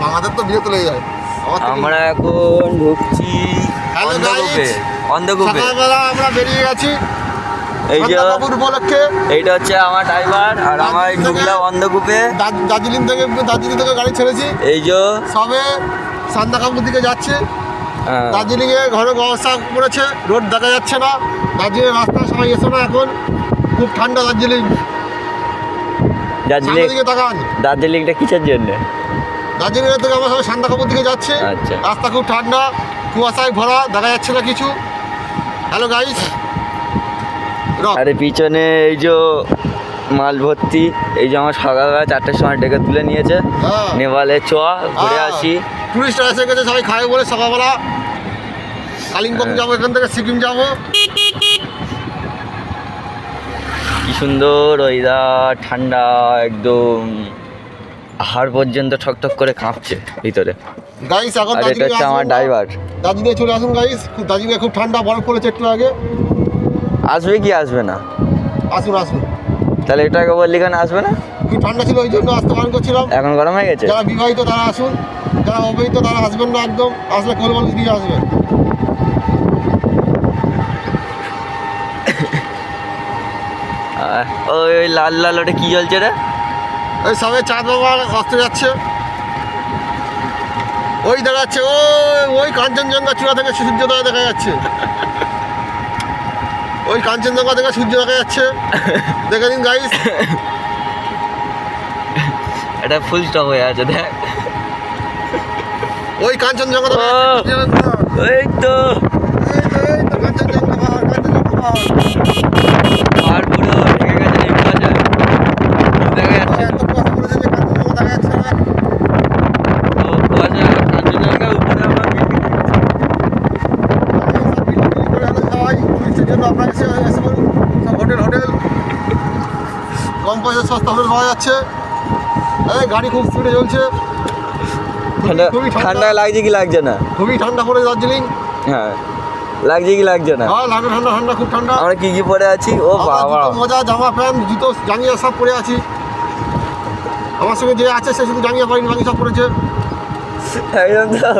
বাংলাদেশ তো বিয়ে তুলে যায়। আমরা এখন ঢুকছি অন্ধকূপে। সকালবেলা আমরা বেরিয়ে গেছি এই যে বাবুর উপলক্ষে। এইটা হচ্ছে আমার ড্রাইভার আর আমার ঢুকলাম অন্ধকূপে। দার্জিলিং থেকে গাড়ি ছেড়েছি। এই যে সবে সান্দাকাপুর দিকে যাচ্ছে। দার্জিলিংয়ে ঘন ব্যবস্থা করেছে, রোড দেখা যাচ্ছে না। দার্জিলিং রাস্তা সবাই এসো না, এখন খুব ঠান্ডা দার্জিলিং। দিকে তাকান। দার্জিলিংটা কিসের জন্য? দার্জিলিং থেকে আমরা সবাই সান্দাকাপুর দিকে যাচ্ছি। আচ্ছা, রাস্তা খুব ঠান্ডা, কুয়াশায় ভরা, দেখা যাচ্ছে না কিছু। Hello guys. আরে পিছনে এই যে মাল ভর্তি। এই যে আমার সকালবেলা 4টার সময় ডেকে তুলে নিয়েছে। নেপালে চ ঘুরে আসি। টুরিস্ট এসে গেছে, সবাই খাবে বলে সকালবেলা। কালিম্পং যাবো, এখান থেকে সিকিম যাবো। কি সুন্দর ওয়েদার, ঠান্ডা একদম, হাড় পর্যন্ত ঠকঠক করে কাঁপছে ভিতরে। গাইস এখন আর এটা হচ্ছে আমার ড্রাইভার। দার্জিলিংয়ে চলে আসুন গাইস। দার্জিলিংয়ে খুব ঠান্ডা, বরফ পড়েছে একটু আগে। আসবে কি আসবে না? আসুন আসুন। তাহলে এটাকে বললি কেন আসবে না? খুব ঠান্ডা ছিল, ওই জন্য আসতে বারণ করছিলাম। এখন গরম হয়ে গেছে। যারা বিবাহিত তারা আসুন, যারা অবিবাহিত তারা আসবেন না একদম। আসলে কোলবাল দিয়ে আসবেন। ওই লাল লাল ওটা কি জ্বলছে রে? ওই সবে চাঁদ বাবা আসতে যাচ্ছে। ওই দেখা যাচ্ছে, ওই কাঞ্চনজঙ্ঘা চূড়া থেকে সূর্যোদয় দেখা যাচ্ছে। ওই কাঞ্চনজঙ্ঘা থেকে সূর্য দেখা যাচ্ছে, দেখে দিন গাইস। এটা ফুল স্টপ হয়ে আছে, দেখ। ওই কাঞ্চনজঙ্ঘা এই তো কাঞ্চনজঙ্ঘা আর পুরো ঢেকে গেছে, দেখা যাচ্ছে। এত কুয়াশা পড়েছে যে কাঞ্চনজঙ্ঘা দেখা যাচ্ছে না। তো কুয়াশা কাঞ্চনজঙ্ঘার উপরে আমরা কম পয়সা সস্তা হোটেল পাওয়া যাচ্ছে। গাড়ি খুব স্পিডে চলছে। খুবই ঠান্ডা লাগছে কি লাগছে না? খুবই ঠান্ডা পড়ে দার্জিলিং। হ্যাঁ, লাগছে কি লাগছে না? হ্যাঁ লাগে, ঠান্ডা ঠান্ডা, খুব ঠান্ডা। আমরা কি কি পরে আছি? ও বাবা, মজা, জামা প্যান্ট জুতো জাঙ্গিয়া সব পরে আছি। আমার সঙ্গে যে আছে সে শুধু জাঙ্গিয়া পরেনি, বাকি সব পরেছে। একদম তো।